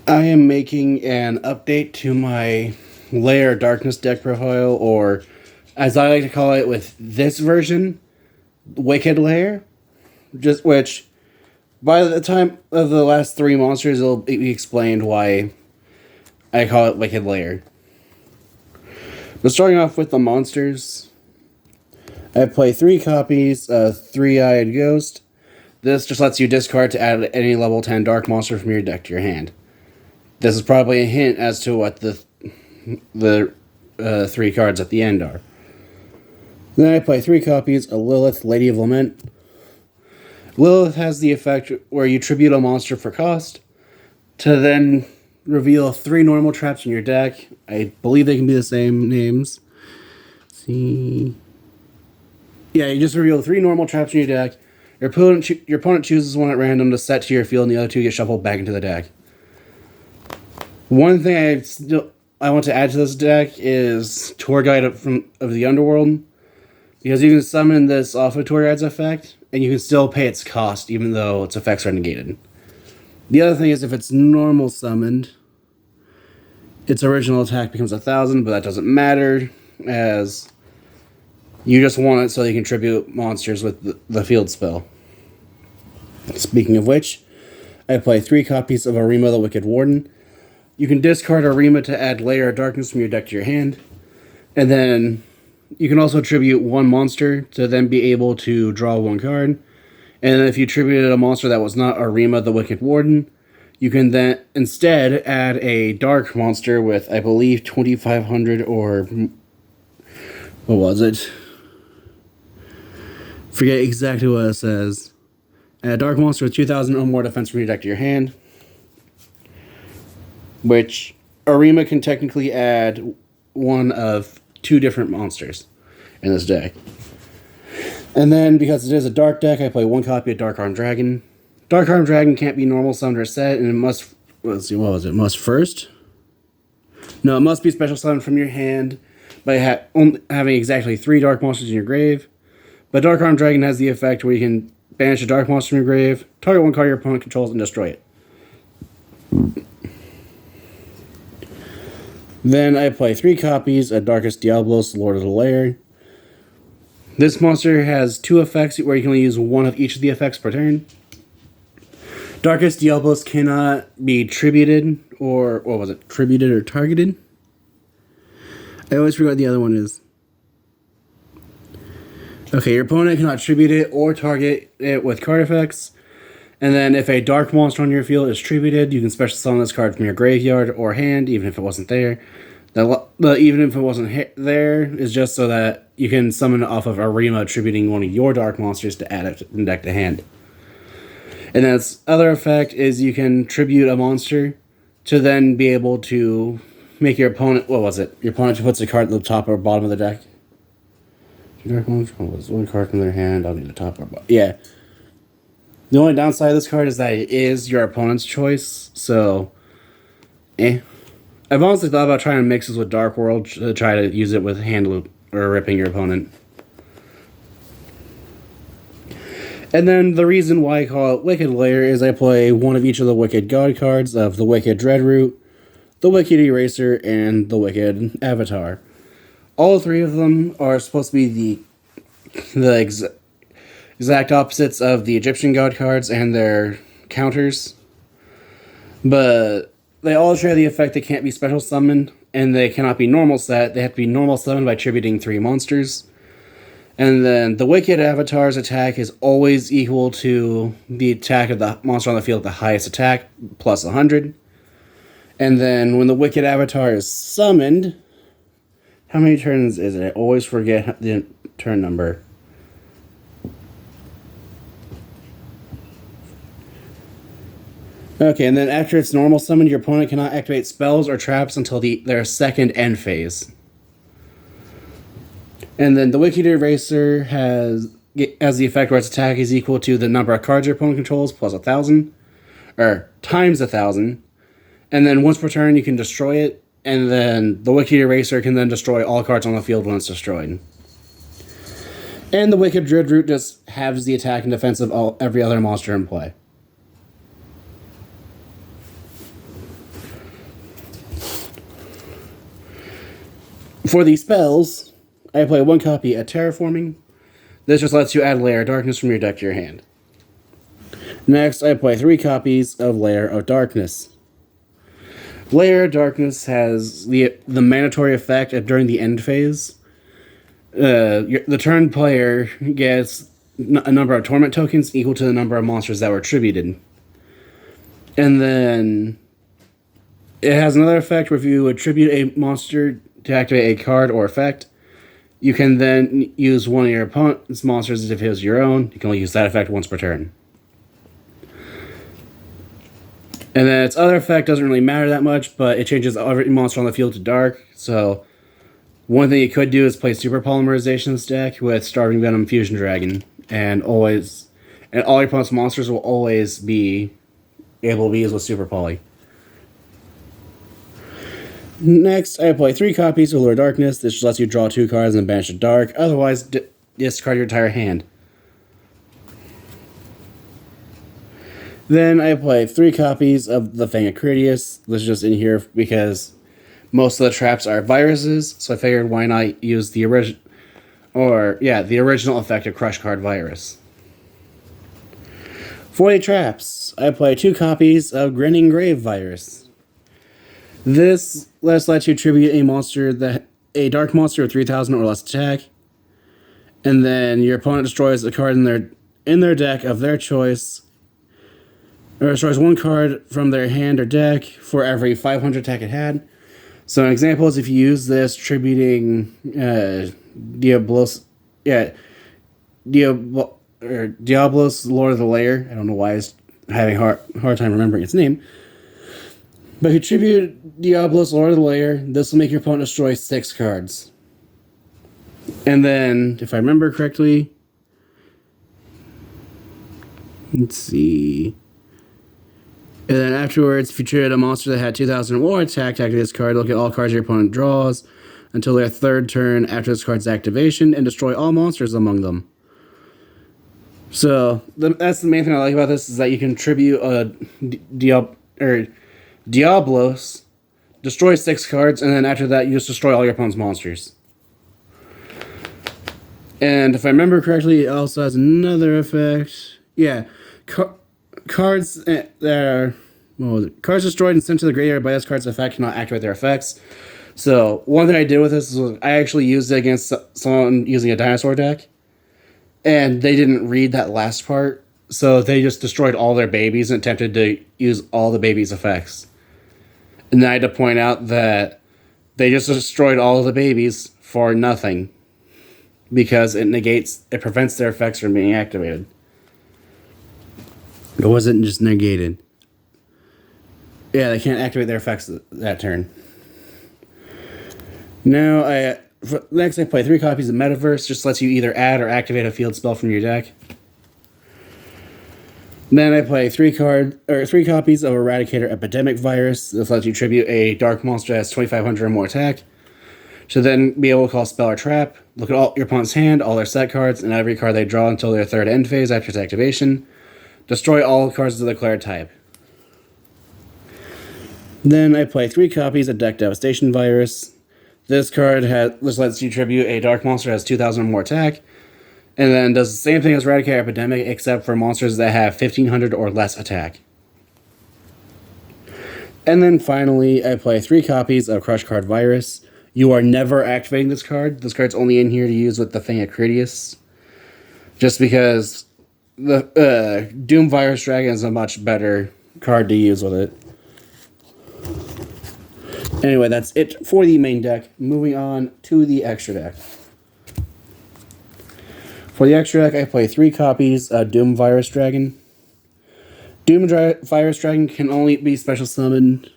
I am making an update to my lair darkness deck profile, or as I like to call it with this version, Wicked Lair. Just which, by the time of the last three monsters, it'll be explained why I call it Wicked Lair. But starting off with the monsters, I play 3 copies of Three-Eyed Ghost. This just lets you discard to add any level 10 dark monster from your deck to your hand. This is probably a hint as to what the 3 cards at the end are. Then I play 3 copies of Lilith, Lady of Lament. Lilith has the effect where you tribute a monster for cost to then reveal 3 normal traps in your deck. I believe they can be the same names. Let's see. Yeah, you just reveal 3 normal traps in your deck. Your opponent chooses one at random to set to your field, and the other 2 get shuffled back into the deck. One thing I want to add to this deck is Tour Guide of the Underworld, because you can summon this off of Tour Guide's effect, and you can still pay its cost even though its effects are negated. The other thing is if it's normal summoned, its original attack becomes 1,000, but that doesn't matter as you just want it so you can tribute monsters with the field spell. Speaking of which, I play 3 copies of Arima the Wicked Warden. You can discard Arima to add Lair of Darkness from your deck to your hand. And then you can also tribute 1 monster to then be able to draw 1 card. And if you tributed a monster that was not Arima the Wicked Warden, you can then instead add a dark monster with, I believe, 2,500 or... what was it? Forget exactly what it says. Add a dark monster with 2,000 or more defense from your deck to your hand. Which Arima can technically add 1 of 2 different monsters in this deck. And then, because it is a dark deck, I play 1 copy of Dark Armed Dragon. Dark Armed Dragon can't be normal summoned or set, and it must... let's see, what was it? Must first? No, it must be special summoned from your hand by having exactly 3 dark monsters in your grave. But Dark Armed Dragon has the effect where you can banish a dark monster from your grave, target 1 card your opponent controls, and destroy it. Then I play 3 copies of Darkest Diablos, Lord of the Lair. This monster has 2 effects where you can only use 1 of each of the effects per turn. Darkest Diablos cannot be tributed, or what was it? Tributed or targeted? I always forget what the other one is. Okay, your opponent cannot tribute it or target it with card effects. And then if a dark monster on your field is tributed, you can special summon this card from your graveyard or hand, even if it wasn't there. Even if it wasn't there, is just so that you can summon it off of Arima, attributing 1 of your dark monsters to add it from deck to hand. And then its other effect is you can tribute a monster to then be able to make your opponent... what was it? Your opponent puts a card at the top or bottom of the deck. Dark monster was 1 card from their hand. I'll need the top or bottom. Yeah. The only downside of this card is that it is your opponent's choice, so... I've honestly thought about trying to mix this with Dark World to try to use it with hand loop or ripping your opponent. And then the reason why I call it Wicked Lair is I play 1 of each of the Wicked God cards of the Wicked Dreadroot, the Wicked Eraser, and the Wicked Avatar. All 3 of them are supposed to be the exact opposites of the Egyptian God cards and their counters. But they all share the effect they can't be special summoned, and they cannot be normal set. They have to be normal summoned by tributing 3 monsters. And then the Wicked Avatar's attack is always equal to the attack of the monster on the field at the highest attack, plus 100. And then when the Wicked Avatar is summoned... how many turns is it? I always forget the turn number. Okay, and then after it's normal summoned, your opponent cannot activate spells or traps until their second end phase. And then the Wicked Eraser has the effect where its attack is equal to the number of cards your opponent controls plus 1,000, or times 1,000. And then once per turn, you can destroy it, and then the Wicked Eraser can then destroy all cards on the field when it's destroyed. And the Wicked Dreadroot just halves the attack and defense of every other monster in play. For the spells, I play one copy of Terraforming. This just lets you add Lair of Darkness from your deck to your hand. Next, I play 3 copies of Lair of Darkness. Lair of Darkness has the mandatory effect of during the end phase. The turn player gets a number of torment tokens equal to the number of monsters that were attributed. And then it has another effect where if you attribute a monster to activate a card or effect, you can then use one of your opponent's monsters as if it was your own. You can only use that effect once per turn. And then its other effect doesn't really matter that much, but it changes every monster on the field to dark. So one thing you could do is play Super Polymerization in this deck with Starving Venom Fusion Dragon. And all your opponent's monsters will always be able to be used with Super Poly. Next, I play 3 copies of Lure of Darkness. This just lets you draw 2 cards and banish the dark. Otherwise, discard your entire hand. Then I play 3 copies of the Fang of Critias. This is just in here because most of the traps are viruses, so I figured why not use the original effect of Crush Card Virus. For the traps, I play 2 copies of Grinning Grave Virus. This lets you tribute a dark monster with 3,000 or less attack, and then your opponent destroys a card in their deck of their choice, or destroys 1 card from their hand or deck for every 500 attack it had. So an example is if you use this tributing Diablos, Lord of the Lair. I don't know why I was having hard time remembering its name. But if you tribute Diablos, Lord of the Lair, this will make your opponent destroy 6 cards. And then, if I remember correctly, let's see. And then afterwards, if you tribute a monster that had 2,000 or more attack to activate this card, look at all cards your opponent draws until their 3rd turn after this card's activation and destroy all monsters among them. So, that's the main thing I like about this, is that you can tribute Diablos, destroy 6 cards, and then after that, you just destroy all your opponent's monsters. And if I remember correctly, it also has another effect. Yeah, cards that are... cards destroyed and sent to the graveyard by this card's effect cannot activate their effects. So, one thing I did with this was I actually used it against someone using a dinosaur deck. And they didn't read that last part, so they just destroyed all their babies and attempted to use all the babies' effects. And then I had to point out that they just destroyed all of the babies for nothing, because it prevents their effects from being activated. It wasn't just negated. Yeah, they can't activate their effects that turn. Now, next I play 3 copies of Metaverse. Just lets you either add or activate a field spell from your deck. Then I play 3 copies of Eradicator Epidemic Virus. This lets you tribute a dark monster that has 2,500 or more attack. To then be able to call spell or trap. Look at all your opponent's hand, all their set cards, and every card they draw until their 3rd end phase after its activation. Destroy all cards of the declared type. Then I play 3 copies of Deck Devastation Virus. This lets you tribute a dark monster that has 2,000 or more attack. And then does the same thing as Eradicator Epidemic, except for monsters that have 1,500 or less attack. And then finally, I play 3 copies of Crush Card Virus. You are never activating this card. This card's only in here to use with the Fang of Critias. Just because the Doom Virus Dragon is a much better card to use with it. Anyway, that's it for the main deck. Moving on to the extra deck. For the extra deck, I play 3 copies of Doom Virus Dragon. Virus Dragon can only be special summoned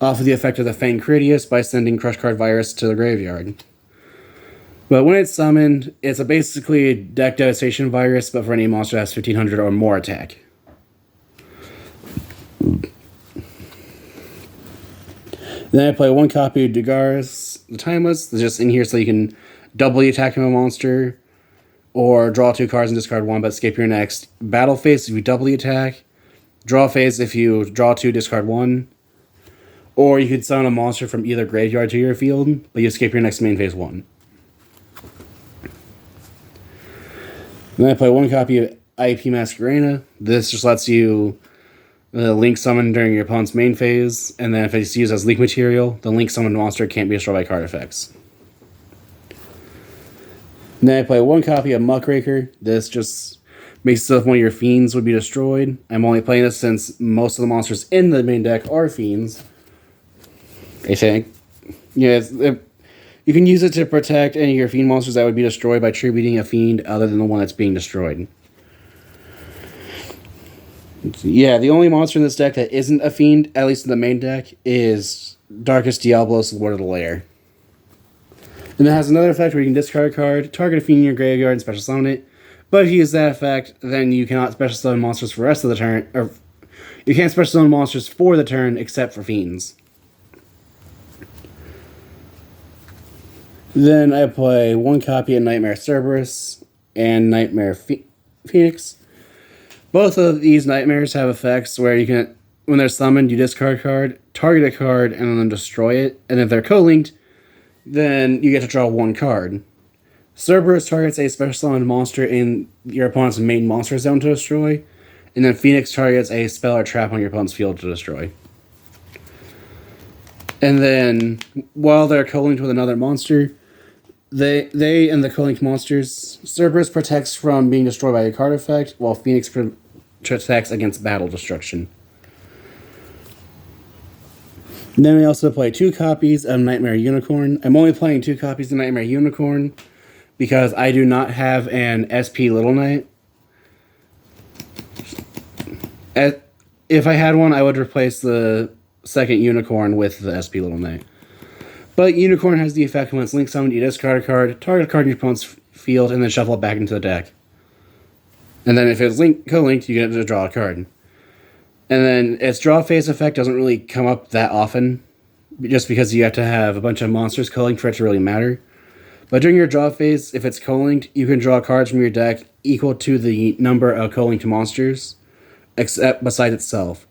off of the effect of the Fang Critias by sending Crush Card Virus to the graveyard. But when it's summoned, it's basically a Deck Devastation Virus, but for any monster that has 1,500 or more attack. Then I play 1 copy of Dugaris the Timeless. It's just in here so you can doubly attack a monster, or draw 2 cards and discard 1, but skip your next battle phase if you doubly attack. Draw phase if you draw 2, discard 1. Or you could summon a monster from either graveyard to your field, but you skip your next main phase 1. Then I play 1 copy of IP Masquerena. This just lets you link summon during your opponent's main phase, and then if it's used as leak material, the link summoned monster can't be destroyed by card effects. Then I play 1 copy of Muckraker. This just makes it so if one of your fiends would be destroyed. I'm only playing this since most of the monsters in the main deck are fiends, I think. Yeah, you can use it to protect any of your fiend monsters that would be destroyed by tributing a fiend other than the one that's being destroyed. Yeah, the only monster in this deck that isn't a fiend, at least in the main deck, is Darkest Diablos, Lord of the Lair. And it has another effect where you can discard a card, target a fiend in your graveyard, and special summon it. But if you use that effect, then you cannot special summon monsters for the rest of the turn, or you can't special summon monsters for the turn except for fiends. Then I play 1 copy of Nightmare Cerberus and Nightmare Phoenix. Both of these nightmares have effects where you can, when they're summoned, you discard a card, target a card, and then destroy it. And if they're co-linked, then you get to draw 1 card. Cerberus targets a special summoned monster in your opponent's main monster zone to destroy, and then Phoenix targets a spell or trap on your opponent's field to destroy. And then, while they're co-linked with another monster, they and the co-linked monsters, Cerberus protects from being destroyed by a card effect, while Phoenix protects against battle destruction. And then we also play 2 copies of Nightmare Unicorn. I'm only playing 2 copies of Nightmare Unicorn because I do not have an SP Little Knight. If I had one, I would replace the second Unicorn with the SP Little Knight. But Unicorn has the effect when it's link summoned, you discard a card, target a card in your opponent's field, and then shuffle it back into the deck. And then if it's co-linked, you get to draw a card. And then its draw phase effect doesn't really come up that often, just because you have to have a bunch of monsters co-linked for it to really matter. But during your draw phase, if it's co-linked, you can draw cards from your deck equal to the number of co-linked monsters, except besides itself.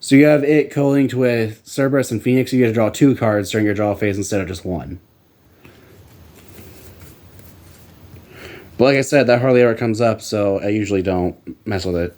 So you have it co-linked with Cerberus and Phoenix, you get to draw 2 cards during your draw phase instead of just 1. But like I said, that hardly ever comes up, so I usually don't mess with it.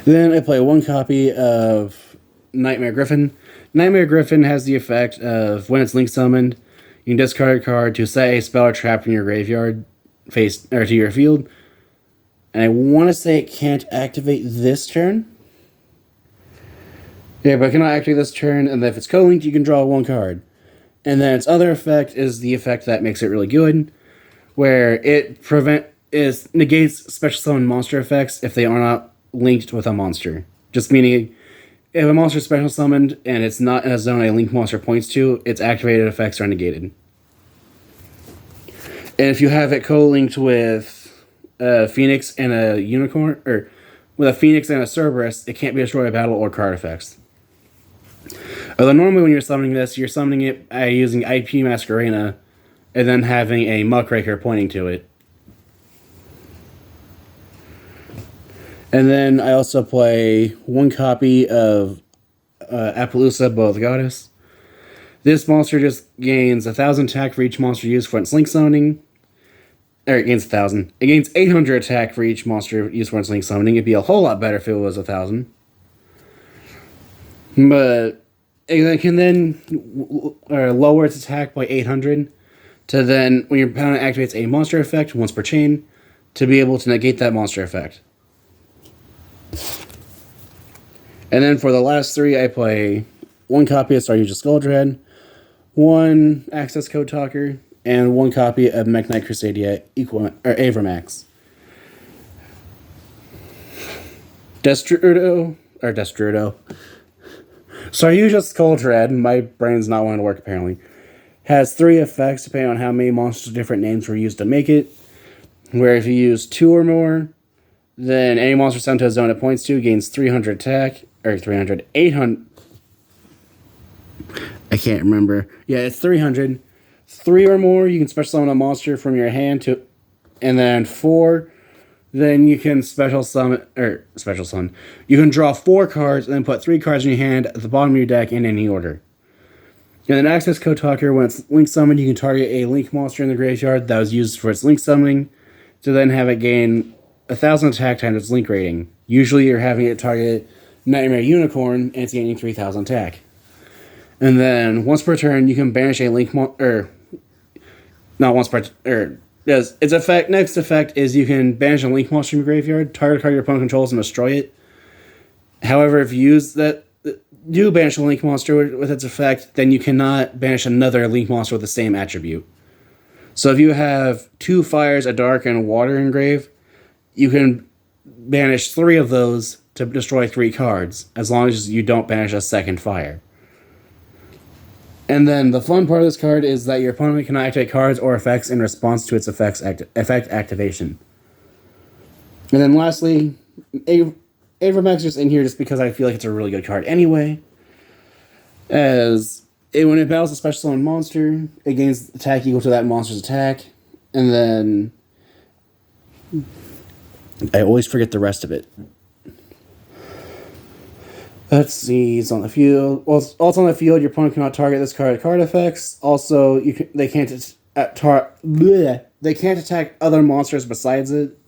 Then I play 1 copy of Nightmare Griffin. Nightmare Griffin has the effect of when it's link summoned, you can discard a card to set a spell or trap in your graveyard face or to your field. And I want to say it can't activate this turn. Yeah, but it cannot activate this turn, and if it's co-linked, you can draw 1 card. And then its other effect is the effect that makes it really good, where it negates special summon monster effects if they are not linked with a monster. Just meaning, if a monster is special summoned and it's not in a zone a linked monster points to, its activated effects are negated. And if you have it co-linked with a Phoenix and a Unicorn, or with a Phoenix and a Cerberus, it can't be destroyed by battle or card effects. Although normally when you're summoning this, you're summoning it by using IP Masquerena and then having a Muckraker pointing to it. And then I also play 1 copy of Appaloosa, Bow of the Goddess. This monster just gains 1,000 attack for each monster used for its link summoning. Or it gains 1,000. It gains 800 attack for each monster used for its link summoning. It'd be a whole lot better if it was 1,000. But it can then lower its attack by 800 to then, when your opponent activates a monster effect once per chain, to be able to negate that monster effect. And then for the last 3, I play 1 copy of Starhuge Skuldread, 1 Access Code Talker, and 1 copy of Mech Knight Crusadia Avramax. Destrudo. Starhuge Skuldread, my brain's not wanting to work apparently, has 3 effects depending on how many monsters with different names were used to make it. Where if you use 2 or more, then any monster sent to a zone it points to gains 300 attack, or 800. I can't remember. Yeah, it's 300. 3 or more, you can special summon a monster from your hand to, and then 4, then you can special summon. You can draw 4 cards and then put 3 cards in your hand at the bottom of your deck in any order. And then Access Code Talker, when it's link summoned, you can target a link monster in the graveyard that was used for its link summoning to then have it gain 1,000 attack times its link rating. Usually you're having it target Nightmare Unicorn and it's gaining 3,000 attack. And then once per turn, you can banish a link not once per yes, its effect. Next effect is you can banish a link monster from your graveyard, target a card your opponent controls, and destroy it. However, if you use that, do banish a link monster with its effect, then you cannot banish another link monster with the same attribute. So if you have 2 fires, a dark, and a water engrave, you can banish 3 of those to destroy 3 cards, as long as you don't banish a second fire. And then the fun part of this card is that your opponent cannot activate cards or effects in response to its effect activation. And then lastly, Avermax is just in here just because I feel like it's a really good card anyway. When it battles a special summon monster, it gains attack equal to that monster's attack. And then I always forget the rest of it. Let's see, it's on the field. Well, it's on the field. Your opponent cannot target this card at card effects. Also, they can't attack other monsters besides it.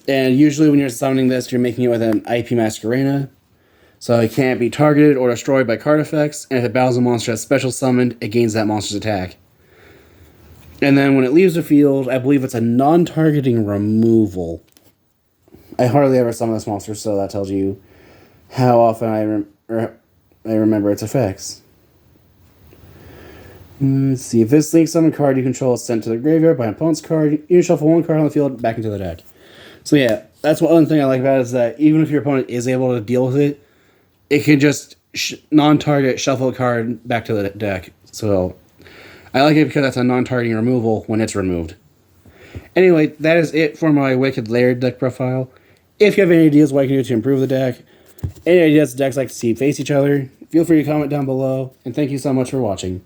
And usually when you're summoning this, you're making it with an IP Masquerena. So it can't be targeted or destroyed by card effects. And if it battles a monster that's special summoned, it gains that monster's attack. And then when it leaves the field, I believe it's a non-targeting removal. I hardly ever summon this monster, so that tells you how often I remember its effects. Let's see. If this link summon card you control is sent to the graveyard by an opponent's card, you can shuffle 1 card on the field back into the deck. So yeah, that's one thing I like about it, is that even if your opponent is able to deal with it, it can just non-target shuffle a card back to the deck. So I like it because that's a non-targeting removal when it's removed. Anyway, that is it for my Wicked Lair deck profile. If you have any ideas what I can do to improve the deck, any ideas decks like to see face each other, feel free to comment down below, and thank you so much for watching.